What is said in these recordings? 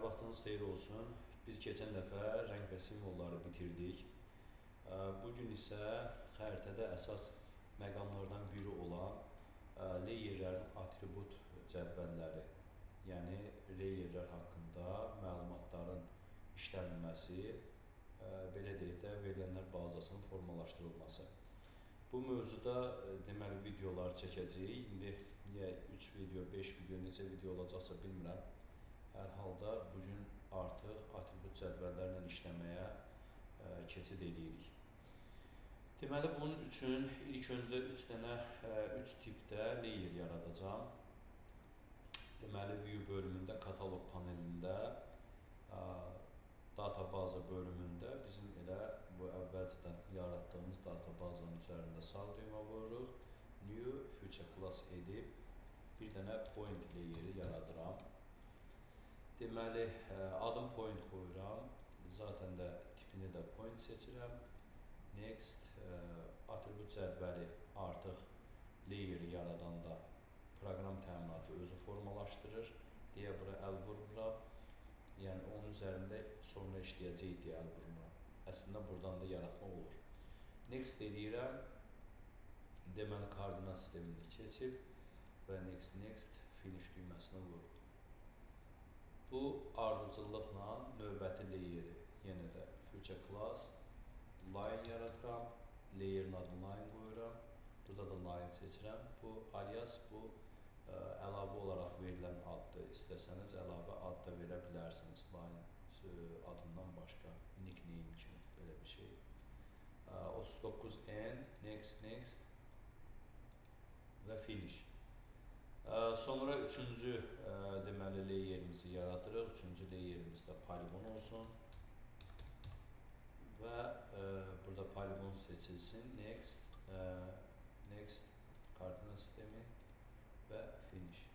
vaxtınız xeyir olsun. Biz keçən dəfə rəng və simvolları bitirdik. Bugün isə xəritədə əsas məqamlardan biri olan layerlərin atribut cədvəlləri, yəni layerlər haqqında məlumatların işlənilməsi, belə deyək də, verilənlər bazasının formalaşdırılması. Bu mövzuda deməli videolar çəkəcəyik. İndi ya 3 video, 5 video, necə video olacaqsa bilmirəm. Hər halda bugün artıq atribut cədvəllərlə işləməyə keçid edirik. Deməli, bunun üçün ilk öncə 3 tipdə layer yaradacağam. Deməli, view bölümündə, kataloq panelində, databaza bölümündə bizim elə bu əvvəlcədən yaratdığımız databazanın üzərində sağ düymə vururuq. New Future Class edib bir dənə point layeri yaradıram. Deməli, adım point qoyuram. Zaten də tipini də point seçirəm. Next, atribut cədvəli artıq layeri yaradanda proqram təminatı özü formalaşdırır deyə bura əl vurmuram. Yəni, onun üzərində sonra işləyəcək deyə əl vurmuram. Əslində, buradan da yaratmaq olur. Next eləyirəm. Deməli, koordinat sistemini keçib və next, finish düyməsinə vururuq. Bu ardıcıllıqla növbəti layeri yenə də Future Class line yaradıram. Layerin adını line qoyuram. Burada da line seçirəm. Bu alias, bu əlavə olaraq verilən addır. İstəsəniz əlavə ad da verə bilərsiniz. Line adından başqa, nickname kimi belə bir şey. 39N, next və finish. Sonra üçüncü deməli layerimizi yaradırıq. Üçüncü layerimiz də poligon olsun. Və burada poligon seçilsin. Next, koordinat sistemi və finish.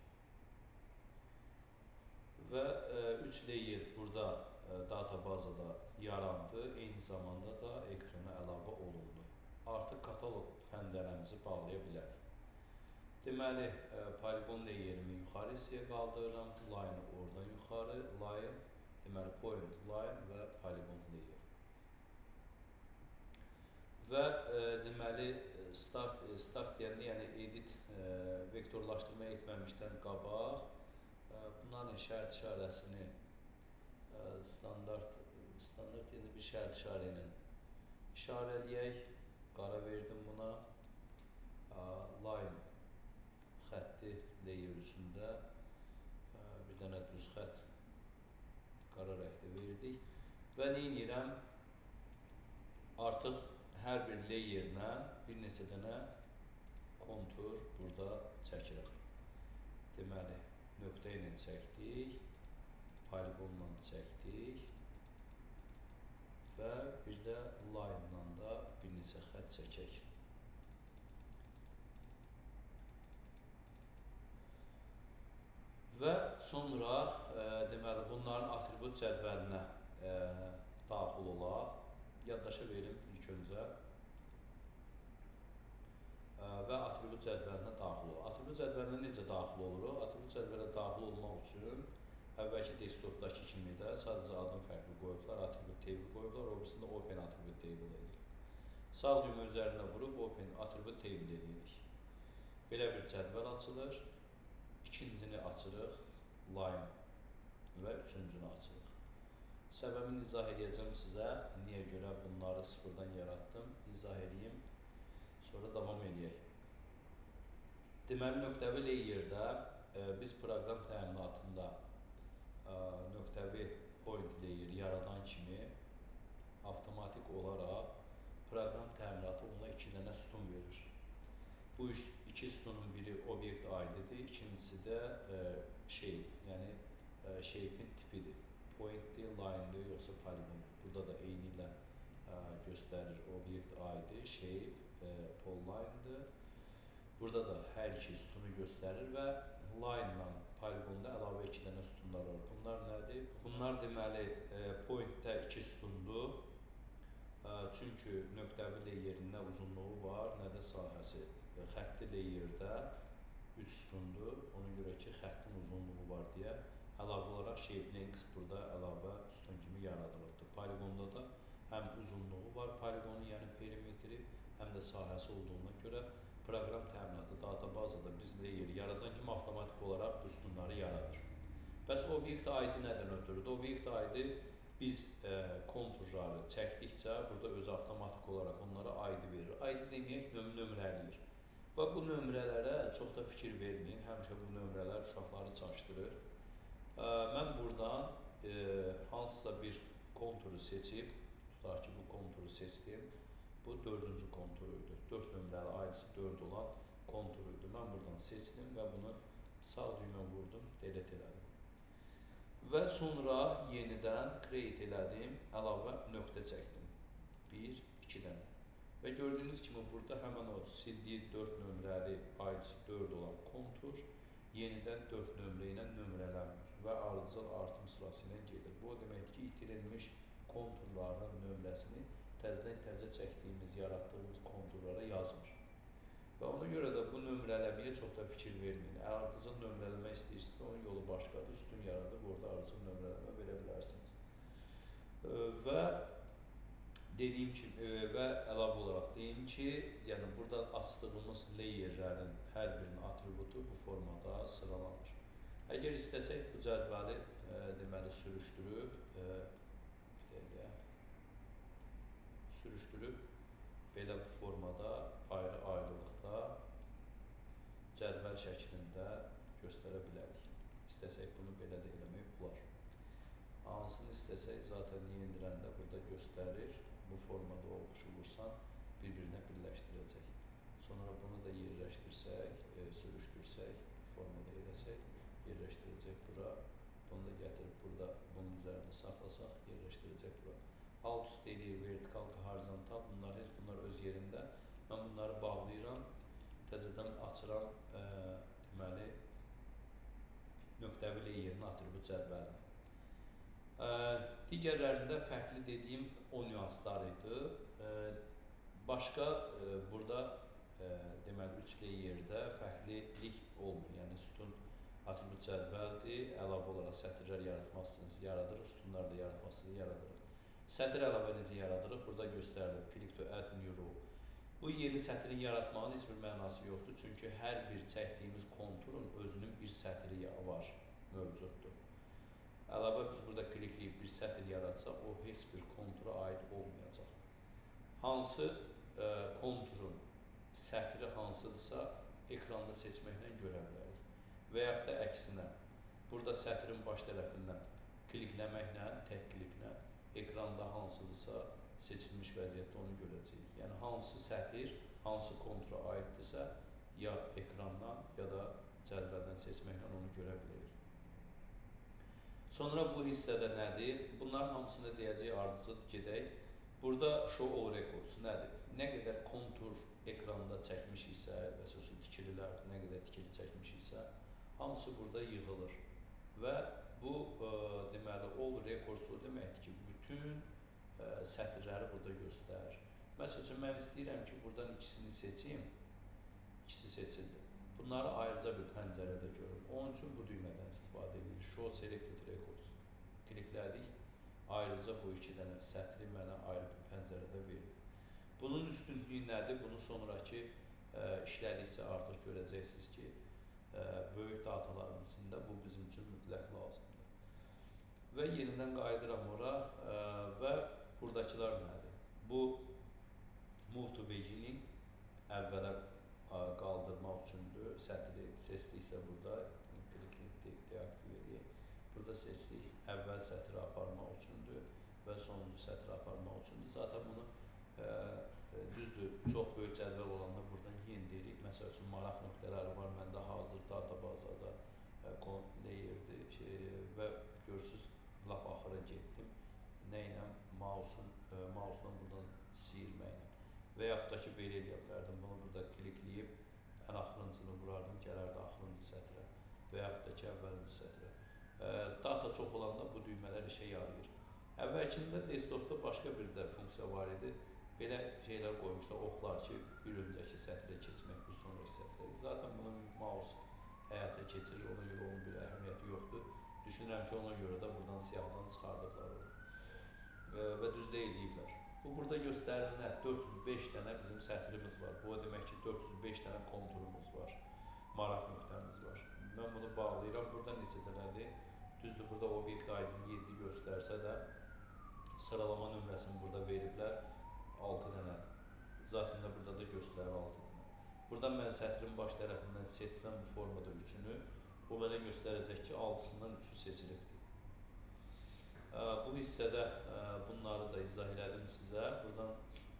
Və 3 layer burada databazada yarandı. Eyni zamanda da ekrana əlavə olundu. Artıq kataloq pəncərəmizi bağlaya bilərik. Deməli, poligon layerimi yuxarı hissəyə qaldırıram, line oradan yuxarı, line, deməli point line və poligon layer. Və deməli, start deyəndə, yəni edit, vektorlaşdırma etməmişdən qabaq, bunların şərt işarəsini standart deyəndə bir şərt işarə ilə işarələyək, qara verdim buna, line xətti layer üçündə bir dənə düz xətt qara rəngdə verdik və nə edirəm? Artıq hər bir layerlə bir neçə dənə kontur burada çəkirəm. Deməli, nöqtə ilə çəkdik, poligonla çəkdik və bir də line ilə da bir neçə xətt çəkək. Və sonra deməli, bunların atribut cədvəlinə daxil olaq. Yaddaşa verim ilk öncə və atribut cədvəlinə daxil olaq. Atribut cədvəlinə necə daxil oluruq? Atribut cədvəlinə daxil olmaq üçün əvvəlki desktopdakı kimi də sadəcə adın fərqli qoyublar, atribut table qoyublar, o birisində open atribut table edirik. Sağ düymə üzərinə vurub open atribut table edirik. Belə bir cədvəl açılır. İkincini açırıq, line və üçüncünü açırıq. Səbəbini izah edəcəm sizə, niyə görə bunları sıfırdan yaratdım, izah edeyim, sonra davam edək. Deməli, nöqtəvi layerdə biz proqram təminatında nöqtəvi point layer yaradan kimi avtomatik olaraq proqram təminatı ona 2 dənə sütun verir. Bu iki sütunun biri obyekt ID-dir, ikincisi də yəni shape-in tipidir. Point-dir, line-dir, yoxsa poligon-dir. Burada da eyni ilə göstərir obyekt ID, shape, polyline-dir. Burada da hər iki sütunu göstərir və line-la poligonda əlavə 2 dənə sütunlar var. Bunlar nədir? Bunlar deməli point-də 2 sütundur. Çünki nöqtəvi layerin nə uzunluğu var, nə də sahəsi. Xətti layerdə 3 sütundur. Ona görə ki, xəttin uzunluğu var deyə əlavə olaraq shape links burada əlavə sütun kimi yaradılıbdır. Poligonda da həm uzunluğu var poligonun, yəni perimetri, həm də sahəsi olduğuna görə proqram təminatı databazada biz layeri yaradan kimi avtomatik olaraq bu sütunları yaradır. Bəs obyekt ID nədən ötürüdür? Obyekt ID biz konturları çəkdikcə burada özü avtomatik olaraq onlara ID verir. ID demək nömrələyir. Və bu nömrələrə çox da fikir verməyin. Həmişə bu nömrələr uşaqları çaşdırır. Mən buradan hansısa bir konturu seçib, tutaq ki, bu konturu seçdim. Bu 4-cü konturuydu. 4 nömrəli ID-si 4 olan konturuydu. Mən buradan seçdim və bunu sağ düymə vurdum, delete elədim. Və sonra yenidən create elədim, əlavə nöqtə çəkdim. 1, 2 dənə. Və gördüyünüz kimi burada həmən o sildiyi 4 nömrəli ID-si 4 olan kontur yenidən 4 nömrə ilə nömrələnmir və ardıcıl artım sırası ilə gedir. Bu o deməkdir ki, itirilmiş konturların nömrəsini təzə çəkdiyimiz, yaratdığımız konturlara yazmır. Və ona görə də bu nömrələməyə çox da fikir verməyin. Əgər ardıcıl nömrələmə istəyirsinizsə, onun yolu başqadır. Sütun yaradıb, orada ardıcıl nömrələmə verə bilərsiniz. Və dediyim kimi, və əlavə olaraq deyim ki, yəni burada açdığımız layerlərin hər birinin atributu bu formada sıralanır. Əgər istəsək bu cədvəli deməli sürüşdürüb, belə bu formada ayrı-ayrılıqda cədvəl şəklində göstərə bilərik. İstəsək bunu belə də eləmək olar. Hansını istəsək zaten yendirəndə burada göstərir. Bu formada oxuşu vursan bir-birinə birləşdirəcək. Sonra bunu da yerləşdirsək, sürüşdürsək, formada eləsək, yerləşdirəcək bura. Bunu da gətirib burada bunun üzərində saxlasaq, yerləşdirəcək bura. Alt üst eləyir, vertikal, horizontal, bunlar öz yerində. Mən bunları bağlayıram, təzədən açıram deməli nöqtəvi layerin atribut cədvəlini. Digərlərində fərqli dediyim o nüanslar idi. Başqa burada deməli 3 layerdə fərqlilik olmur. Yəni sütun atribut cədvəldir, əlavə olaraq sətirlər yaratmaq istəyirsiniz, yaradırıq, sütunlar da yaratmaq istəyirsiniz, yaradırıq. Sətir əlavə necə yaradırıq? Burada göstərilib. Click to add new row. Bu yeni sətrin yaratmağın heç bir mənası yoxdur. Çünki hər bir çəkdiyimiz konturun özünün bir sətri var, mövcuddur. Əlavə biz burada klikləyib bir sətr yaratsaq, o heç bir kontura aid olmayacaq. Hansı konturun sətri hansıdırsa, ekranda seçməklə görə bilərik. Və yaxud da əksinə, burada sətrin baş tərəfindən klikləməklə, tək kliklə, ekranda hansıdırsa seçilmiş vəziyyətdə onu görəcəyik. Yəni hansı sətir, hansı kontura aiddirsə, ya ekrandan, ya da cədvəldən seçməklə onu görə bilərik. Sonra bu hissədə nədir? Bunların hamısını deyəcək ardıcıl gedək. Burada show all records nədir? Nə qədər kontur ekranda çəkmiş isə, və sözü tikililər, nə qədər tikili çəkmiş isə, hamısı burada yığılır. Və bu deməli all records o deməkdir ki, bütün sətirləri burada göstərir. Məsəl üçün, mən istəyirəm ki, buradan ikisini seçeyim. İkisi seçildi. Bunları ayrıca bir pəncərədə görürüm. Onun üçün bu düymədən istifadə edilir. Show selected records. Kliklədik. Ayrıca bu iki dənə sətri mənə ayrı bir pəncərədə verdi. Bunun üstünlüyü nədir? Bunu sonraki işlədikcə artıq görəcəksiniz ki, böyük dataların içində bu bizim üçün mütləq lazımdır. Və yenidən qayıdıram ora və buradakılar nədir? Bu move to beginning əvvələ qaldırmaq üçündür. Sətri seçdiksə burada klikləyib deaktiv edək. Burada seçdik əvvəl sətri aparmaq üçündür və sonuncu sətri aparmaq üçündür. Zaten bunu düzdür, çox böyük cədvəl olanda buradan yeniləyirik. Məsəl üçün maraq nöqtələri var. Məndə hazır databazada layerdir və görürsünüz, lap axıra getdim. Nə ilə? Mouse'la buradan siyirməklə. Və yaxud da ki, belə eləyə bilərdim. Bunu burada klikləyib ən axırıncını vurardım, gələrdi axırıncı sətrə və yaxud da ki, əvvəlinci sətrə. Data çox olanda bu düymələr işə yarayır. Əvvəlkində desktopda başqa bir də funksiya var idi. Belə şeylər qoymuşlar, oxlar ki, bir öncəki sətrə keçmək, bir sonraki sətrə. Zaten bunu mouse həyata keçirir, ona görə onun bir əhəmiyyəti yoxdur. Düşünürəm ki, ona görə də buradan siyahıdan çıxardıqlar onu. Və düzdə eləyiblər. Bu burada göstərilir nə? 405 dənə bizim sətrimiz var. Bu o demək ki, 405 dənə konturumuz var. Maraq nöqtəmiz var. Mən bunu bağlayıram. Burada neçə dənədir? Düzdür, burada obyekt ID-ni 7 göstərsə də sıralama nömrəsini burada veriblər. 6 dənədir. Zaten də burada da göstərir 6 dənə. Buradan mən sətrin baş tərəfindən seçsəm bu formada 3-ünü, o mənə göstərəcək ki, 6-sından 3-ü seçilibdir. Bu hissədə bunları da izah elədim sizə. Buradan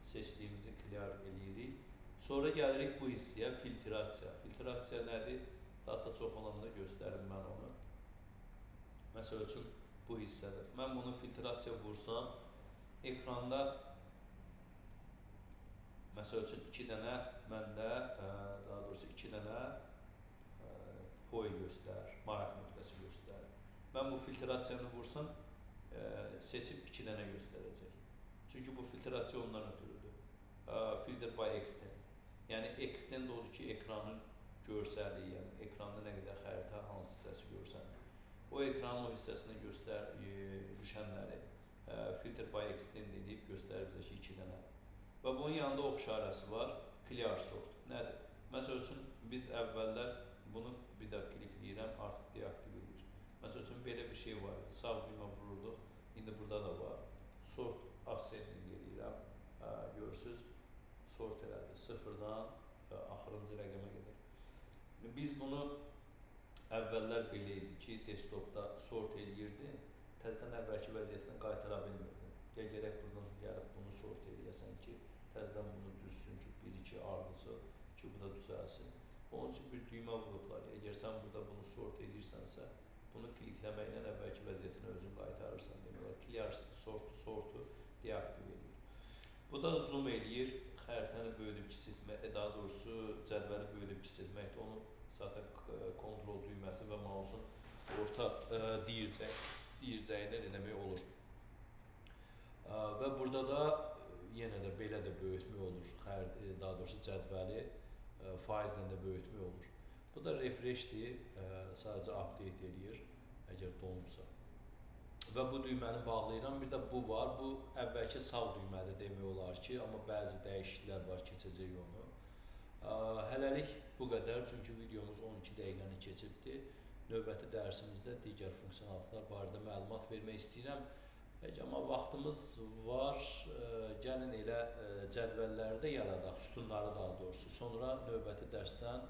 seçdiyimizi clear eləyirik. Sonra gəlirik bu hissəyə, filtrasiya. Filtrasiya nədir? Data çox olanda göstərim mən onu. Məsəl üçün bu hissədir. Mən bunu filtrasiya vursam, ekranda məsəl üçün 2 dənə məndə, daha doğrusu 2 dənə point göstərir, maraq nöqtəsi göstərir. Mən bu filtrasiyanı vursam, seçib 2 dənə göstərəcək. Çünki bu filtrasiya ondan ötürüdür. Filter by extend. Yəni extend odur ki, ekranın görsəliyi, yəni ekranda nə qədər xəritə, hansı hissəsi görsənir. O ekranın o hissəsinə düşənləri filter by extend edib göstərir bizə ki, 2 dənə. Və bunun yanında ox işarəsi var, clear sort. Nədir? Məsəl üçün biz əvvəllər bunu bir də klikləyirəm, artıq deaktiv edir. Məsəl üçün belə bir şey var idi, sağ düymə vururduq, indi burada da var. Sort ascending eləyirəm, görürsünüz, sort elədi, sıfırdan axırıncı rəqəmə qədər. Biz bunu əvvəllər belə idi ki, desktopda sort eləyirdin, təzədən əvvəlki vəziyyətinə qaytara bilmirdin. Ya gərək buradan gəlib bunu sort eləyəsən ki, təzədən bunu düzsün ki, 1-2 ardıcı ki, bu da düzəlsin. Onun üçün bir düymə vurublar. Əgər sən burada bunu sort edirsənsə, bunu klikləməklə əvvəlki vəziyyətinə özün qaytarırsan. Demək, clear sortu deaktiv edir. Bu da zoom eləyir, xəritəni böyüdüb kiçiltmək, daha doğrusu cədvəli böyüdüb kiçiltməkdir. Onu zaten kontrol düyməsi və mouse'un orta diyircəyindən eləmək olur. Və burada da yenə də belə də böyütmək olur, daha doğrusu cədvəli faizlə də böyütmək olur. Bu da refreshdir, sadəcə update eləyir, əgər donubsa. Və bu düyməni bağlayıram, bir də bu var, bu əvvəlki sağ düymədir demək olar ki, amma bəzi dəyişikliklər var, keçəcək onu. Hələlik bu qədər, çünki videomuz 12 dəqiqəni keçibdir. Növbəti dərsimizdə digər funksionallıqlar barədə məlumat vermək istəyirəm. Amma vaxtımız var, gəlin elə cədvəlləri də yaradaq, sütunları daha doğrusu. Sonra növbəti dərsdən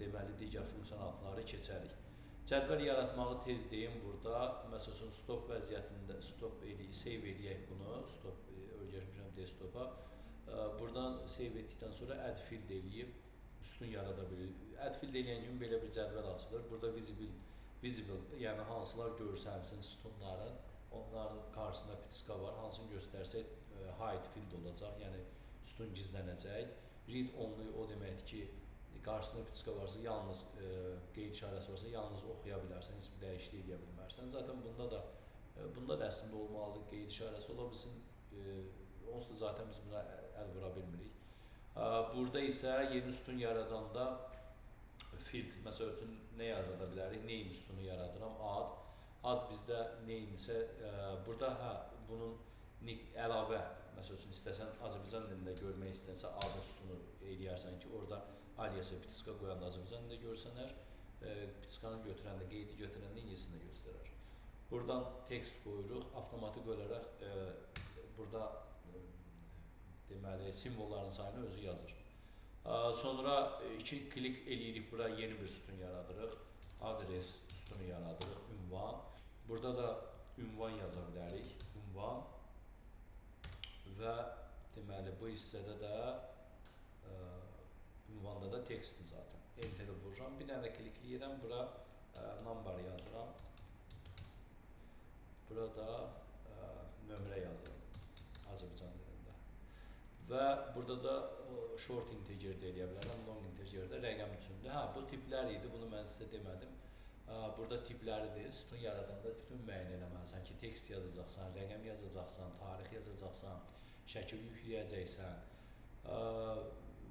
deməli, digər funksiyalı keçərik. Cədvəl yaratmağı tez deyim burada. Məsəl üçün, stop vəziyyətində, save eləyək bunu, öyrəşmişəm desktopa. Buradan save etdikdən sonra add field eləyib, sütun yarada bilir. Add field eləyən kimi belə bir cədvəl açılır. Burada visible, yəni hansılar görsənsin sütunların, onların qarşısında pitiska var. Hansını göstərsək, hide field olacaq, yəni sütun gizlənəcək. Read only o deməkdir ki, qarşısında pitiska varsa, yalnız qeyd işarəsi varsa, yalnız oxuya bilərsən, heç bir dəyişiklik edə bilmərsən. Zaten bunda da əslində olmalıdır, qeyd işarəsi ola bilsin, onsuz da zaten biz buna əl vura bilmirik. Burada isə yeni sütun yaradanda field, məsəl üçün, nə yarada bilərik? Name sütunu yaradıram, ad bizdə name isə, burada bunun əlavə, məsəl üçün, istəsən Azərbaycan dilində görmək istəyənsə, adı sütunu eləyərsən ki, orada aliasa pitiska qoyanda Azərbaycan dilində görsənər, pitiskanı götürəndə, qeydi götürəndə ingilisində göstərər. Buradan tekst qoyuruq, avtomatik olaraq burada deməli, simvolların sayını özü yazır. Sonra 2 klik eləyirik, bura yeni bir sütun yaradırıq, adres sütunu yaradırıq, ünvan. Burada da ünvan yaza bilərik, ünvan və deməli, bu hissədə də ünvanda da tekstdir zaten. Enter'i vururam, bir dənə klikləyirəm, bura number yazıram, burada nömrə yazıram Azərbaycan dilində. Və burada da short integer də eləyə bilərəm, long integer də rəqəm üçündür. Bu tiplər idi, bunu mən sizə demədim. Burada tipləridir, sütun yaradanda tipini müəyyən eləməlisən ki, tekst yazacaqsan, rəqəm yazacaqsan, tarix yazacaqsan, şəkil yükləyəcəksən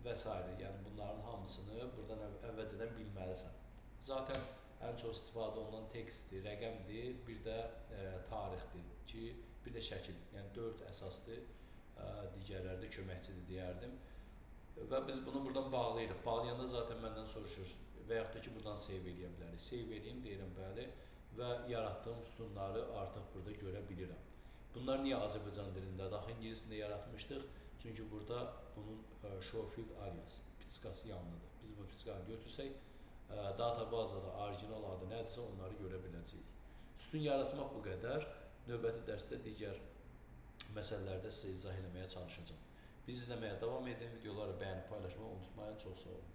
və s. Yəni bunların hamısını buradan əvvəlcədən bilməlisən. Zaten ən çox istifadə olunan tekstdir, rəqəmdir, bir də tarixdir ki, bir də şəkil. Yəni 4 əsasdır, digərləri də köməkçidir deyərdim. Və biz bunu buradan bağlayırıq. Bağlayanda zaten məndən soruşur və yaxud da ki, buradan save eləyə bilərik. Save eləyim, deyirəm bəli və yaratdığım sütunları artıq burada görə bilirəm. Bunlar niyə Azərbaycan dilindədir? Axı ingilisində yaratmışdıq. Çünki burada bunun show field alias, piskası yanlıdır. Biz bu piskanı götürsək, databazada orijinal adı nədirsə onları görə biləcəyik. Sütun yaratmaq bu qədər. Növbəti dərsdə digər məsələlərdə sizə izah eləməyə çalışacağım. Biz izləməyə davam edin, videoları bəyənib paylaşmağı unutmayın. Çox sağ olun.